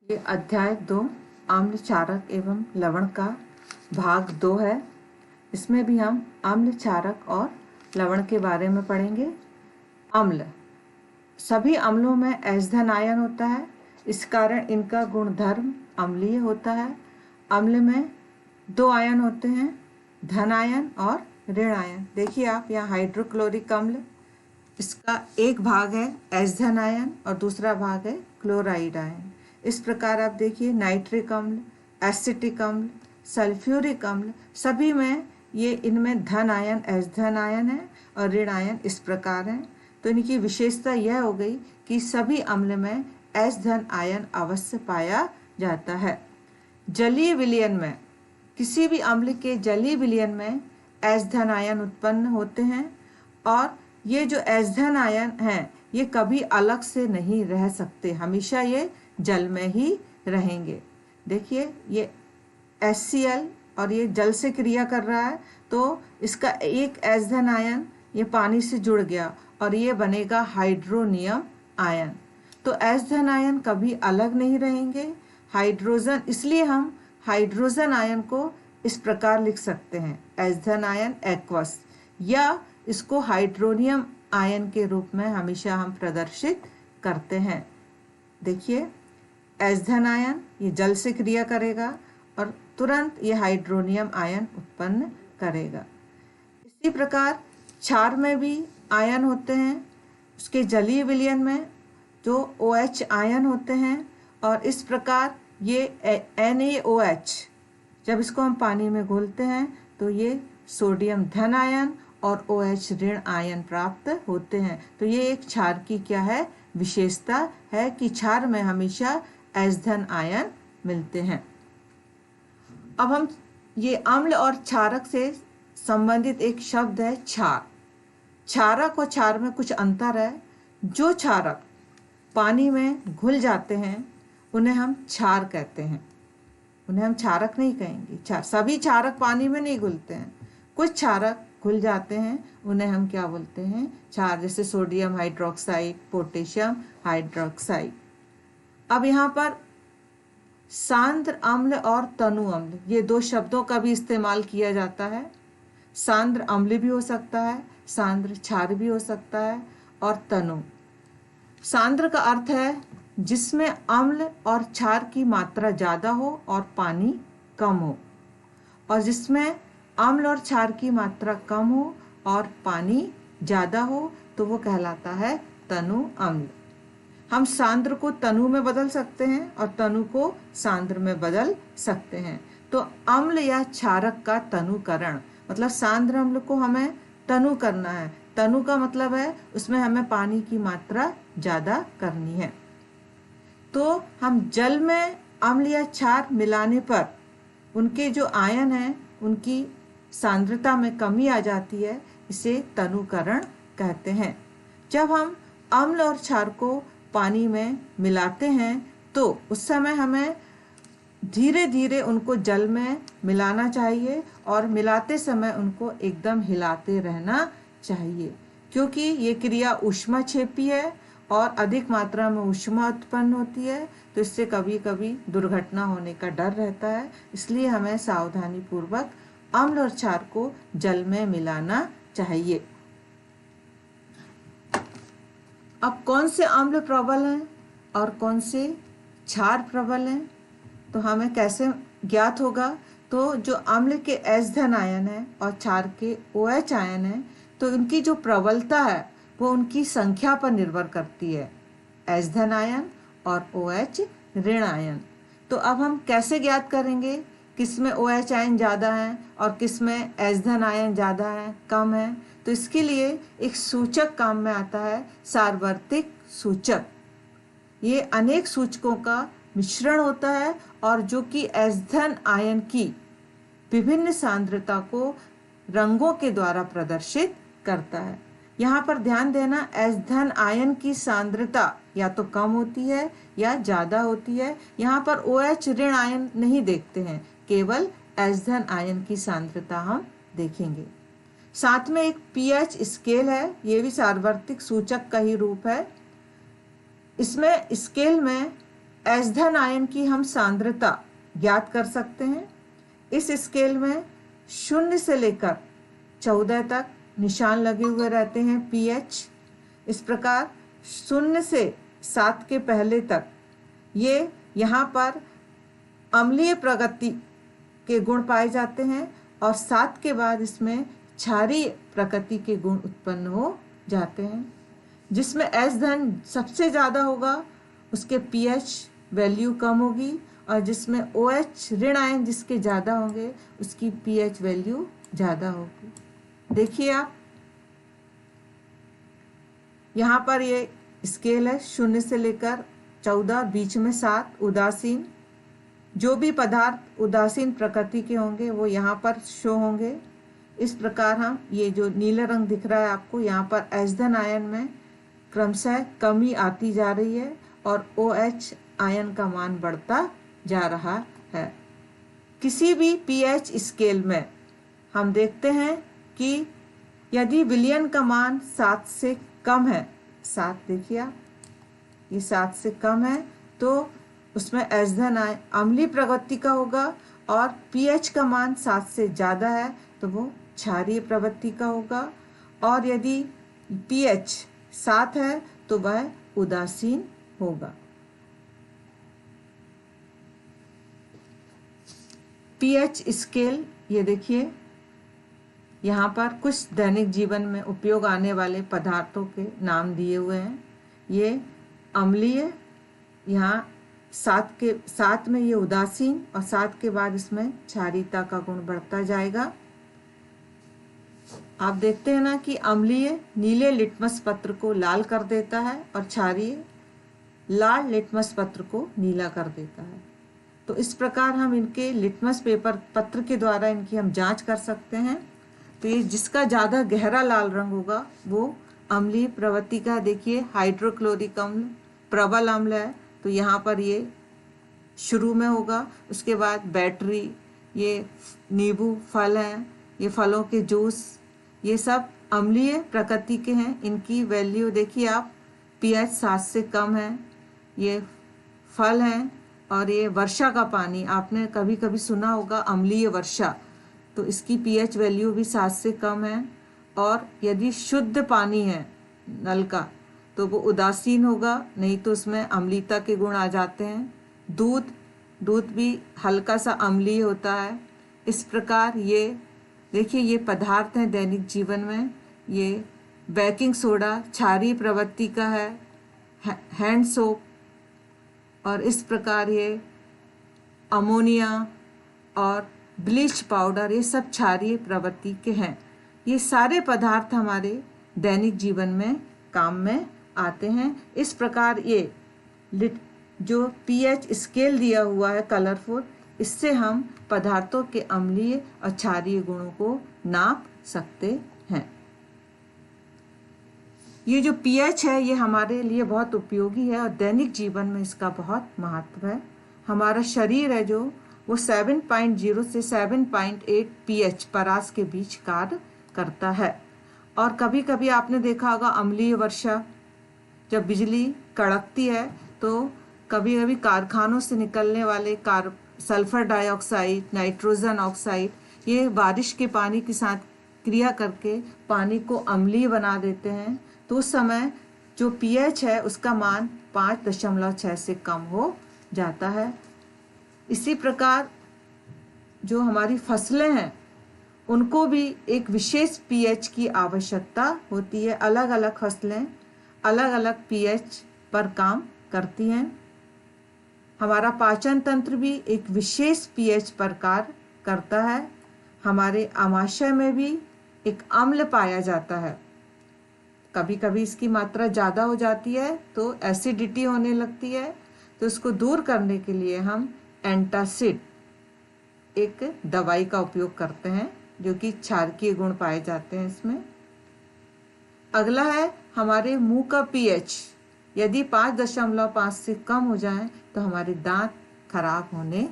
ये अध्याय 2 आम्ल क्षारक एवं लवण का भाग 2 है। इसमें भी हम आम्ल क्षारक और लवण के बारे में पढ़ेंगे। अम्ल, सभी अम्लों में H धन आयन होता है, इस कारण इनका गुणधर्म अम्लीय होता है। अम्ल में 2 आयन होते हैं, धन आयन और ऋण आयन। देखिए आप यहाँ हाइड्रोक्लोरिक अम्ल, इसका एक भाग है H धन आयन और दूसरा भाग है क्लोराइड आयन। इस प्रकार आप देखिए नाइट्रिक अम्ल, एसिटिक अम्ल, सल्फ्यूरिक अम्ल, सभी में ये इनमें धन आयन H धन आयन है और ऋण आयन इस प्रकार है। तो इनकी विशेषता यह हो गई कि सभी अम्ल में H धन आयन अवश्य पाया जाता है। जलीय विलयन में, किसी भी अम्ल के जलीय विलयन में H धन आयन उत्पन्न होते हैं और ये जो H धन आयन हैं ये कभी अलग से नहीं रह सकते, हमेशा ये जल में ही रहेंगे। देखिए ये HCl और ये जल से क्रिया कर रहा है तो इसका एक H धन आयन ये पानी से जुड़ गया और ये बनेगा हाइड्रोनियम आयन। तो H धन आयन कभी अलग नहीं रहेंगे। हाइड्रोजन, इसलिए हम हाइड्रोजन आयन को इस प्रकार लिख सकते हैं H धन आयन एक्वस, या इसको हाइड्रोनियम आयन के रूप में हमेशा हम प्रदर्शित करते हैं। देखिए H धन आयन ये जल से क्रिया करेगा और तुरंत ये हाइड्रोनियम आयन उत्पन्न करेगा। इसी प्रकार क्षार में भी आयन होते हैं, उसके जलीय विलयन में जो OH आयन होते हैं और इस प्रकार ये NaOH, जब इसको हम पानी में घोलते हैं तो ये सोडियम धन आयन और OH ऋण आयन प्राप्त होते हैं। तो ये एक क्षार की क्या है, विशेषता है कि क्षार में हमेशा H धन आयन मिलते हैं। अब हम ये अम्ल और क्षारक से संबंधित एक शब्द है क्षार। क्षारक और क्षार में कुछ अंतर है। जो क्षारक पानी में घुल जाते हैं उन्हें हम क्षार कहते हैं, उन्हें हम क्षारक नहीं कहेंगे। सभी क्षारक पानी में नहीं घुलते हैं, कुछ क्षारक घुल जाते हैं, उन्हें हम क्या बोलते हैं, क्षार। जैसे सोडियम हाइड्रोक्साइड, पोटेशियम हाइड्रोक्साइड। अब यहाँ पर सांद्र अम्ल और तनु अम्ल, ये 2 शब्दों का भी इस्तेमाल किया जाता है। सांद्र अम्ल भी हो सकता है, सांद्र क्षार भी हो सकता है। और तनु, सांद्र का अर्थ है जिसमें अम्ल और क्षार की मात्रा ज़्यादा हो और पानी कम हो, और जिसमें अम्ल और क्षार की मात्रा कम हो और पानी ज़्यादा हो तो वो कहलाता है तनु अम्ल। हम सांद्र को तनु में बदल सकते हैं और तनु को सांद्र में बदल सकते हैं। तो अम्ल या क्षारक का तनुकरण, मतलब सांद्र अम्ल को हमें तनु करना है। तनु का मतलब है उसमें हमें पानी की मात्रा ज़्यादा करनी है। तो हम जल में अम्ल या क्षार मिलाने पर उनके जो आयन हैं उनकी सांद्रता में कमी आ जाती है, इसे तनुकरण कहते हैं। जब हम अम्ल और क्षार को पानी में मिलाते हैं तो उस समय हमें धीरे धीरे उनको जल में मिलाना चाहिए और मिलाते समय उनको एकदम हिलाते रहना चाहिए, क्योंकि ये क्रिया ऊष्माक्षेपी है और अधिक मात्रा में ऊष्मा उत्पन्न होती है, तो इससे कभी कभी दुर्घटना होने का डर रहता है। इसलिए हमें सावधानी पूर्वक अम्ल और क्षार को जल में मिलाना चाहिए। अब कौन से अम्ल प्रबल हैं और कौन से क्षार प्रबल हैं, तो हमें कैसे ज्ञात होगा। तो जो अम्ल के H धन आयन है और क्षार के OH आयन है, तो उनकी जो प्रबलता है वो उनकी संख्या पर निर्भर करती है, H धन आयन और OH ऋण आयन। तो अब हम कैसे ज्ञात करेंगे किस में OH आयन ज़्यादा है और किस में H धन आयन ज़्यादा है, कम है। तो इसके लिए एक सूचक काम में आता है, सार्वत्रिक सूचक। ये अनेक सूचकों का मिश्रण होता है और जो कि H धन आयन की विभिन्न सांद्रता को रंगों के द्वारा प्रदर्शित करता है। यहाँ पर ध्यान देना, H धन आयन की सांद्रता या तो कम होती है या ज़्यादा होती है। यहाँ पर OH ऋण आयन नहीं देखते हैं, केवल H धन आयन की सांद्रता हम देखेंगे। साथ में एक pH स्केल है, ये भी सार्वत्रिक सूचक का ही रूप है। इसमें स्केल में एस धन आयन की हम सांद्रता ज्ञात कर सकते हैं। इस स्केल में 0 से लेकर 14 तक निशान लगे हुए रहते हैं पीएच। इस प्रकार 0 से 7 के पहले तक ये यहाँ पर अम्लीय प्रकृति के गुण पाए जाते हैं और 7 के बाद इसमें क्षारीय प्रकृति के गुण उत्पन्न हो जाते हैं। जिसमें एस धन सबसे ज़्यादा होगा उसके पीएच वैल्यू कम होगी और जिसमें OH ऋण आयन जिसके ज़्यादा होंगे उसकी पीएच वैल्यू ज़्यादा होगी। देखिए आप यहाँ पर ये स्केल है 0 से लेकर 14, बीच में 7 उदासीन। जो भी पदार्थ उदासीन प्रकृति के होंगे वो यहाँ पर शो होंगे। इस प्रकार हम ये जो नीला रंग दिख रहा है आपको, यहाँ पर एस धन आयन में क्रमशः कमी आती जा रही है और OH आयन का मान बढ़ता जा रहा है। किसी भी पीएच स्केल में हम देखते हैं कि यदि विलयन का मान 7 से कम है, 7 देखिए आप, ये 7 से कम है तो उसमें एस धन आयन अम्लीय प्रवृत्ति का होगा और पीएच का मान 7 से ज़्यादा है तो वो क्षारीय प्रवृत्ति का होगा और यदि पीएच 7 है तो वह उदासीन होगा। पीएच स्केल ये देखिए, यहाँ पर कुछ दैनिक जीवन में उपयोग आने वाले पदार्थों के नाम दिए हुए हैं। ये अम्लीय, यहाँ 7 में ये उदासीन और 7 के बाद इसमें क्षारीयता का गुण बढ़ता जाएगा। आप देखते हैं ना कि अम्लीय नीले लिटमस पत्र को लाल कर देता है और क्षारीय लाल लिटमस पत्र को नीला कर देता है। तो इस प्रकार हम इनके लिटमस पेपर पत्र के द्वारा इनकी हम जांच कर सकते हैं। तो ये जिसका ज़्यादा गहरा लाल रंग होगा वो अम्लीय प्रवृत्ति का, देखिए हाइड्रोक्लोरिक अम्ल प्रबल अम्ल है तो यहाँ पर ये शुरू में होगा। उसके बाद बैटरी, ये नींबू फल हैं, ये फलों के जूस, ये सब अम्लीय प्रकृति के हैं। इनकी वैल्यू देखिए आप, पीएच 7 से कम है। ये फल हैं और ये वर्षा का पानी, आपने कभी कभी सुना होगा अम्लीय वर्षा, तो इसकी पीएच वैल्यू भी 7 से कम है। और यदि शुद्ध पानी है नल का तो वो उदासीन होगा, नहीं तो उसमें अम्लीयता के गुण आ जाते हैं। दूध भी हल्का सा अम्लीय होता है। इस प्रकार ये देखिए, ये पदार्थ हैं दैनिक जीवन में। ये बेकिंग सोडा क्षारीय प्रवृत्ति का है, हैंड सोप, और इस प्रकार ये अमोनिया और ब्लीच पाउडर, ये सब क्षारीय प्रवृत्ति के हैं। ये सारे पदार्थ हमारे दैनिक जीवन में काम में आते हैं। इस प्रकार ये जो पीएच स्केल दिया हुआ है कलरफुल, इससे हम पदार्थों के अम्लीय और क्षारीय गुणों को नाप सकते हैं। ये जो पीएच है ये हमारे लिए बहुत उपयोगी है और दैनिक जीवन में इसका बहुत महत्व है। हमारा शरीर है जो वो 7.0 से 7.8 पीएच परास के बीच कार्य करता है। और कभी कभी आपने देखा होगा अम्लीय वर्षा, जब बिजली कड़कती है तो कभी कभी कारखानों से निकलने वाले सल्फर डाइऑक्साइड, नाइट्रोजन ऑक्साइड, ये बारिश के पानी के साथ क्रिया करके पानी को अम्लीय बना देते हैं। तो उस समय जो पीएच है उसका मान 5.6 से कम हो जाता है। इसी प्रकार जो हमारी फसलें हैं उनको भी एक विशेष पीएच की आवश्यकता होती है। अलग अलग फसलें अलग अलग पीएच पर काम करती हैं। हमारा पाचन तंत्र भी एक विशेष पीएच पर कार्य करता है। हमारे आमाशय में भी एक अम्ल पाया जाता है। कभी कभी इसकी मात्रा ज़्यादा हो जाती है तो एसिडिटी होने लगती है, तो इसको दूर करने के लिए हम एंटासिड एक दवाई का उपयोग करते हैं जो कि क्षारकीय गुण पाए जाते हैं इसमें। अगला है हमारे मुंह का पीएच, यदि 5.5 से कम हो जाए तो हमारे दांत खराब होने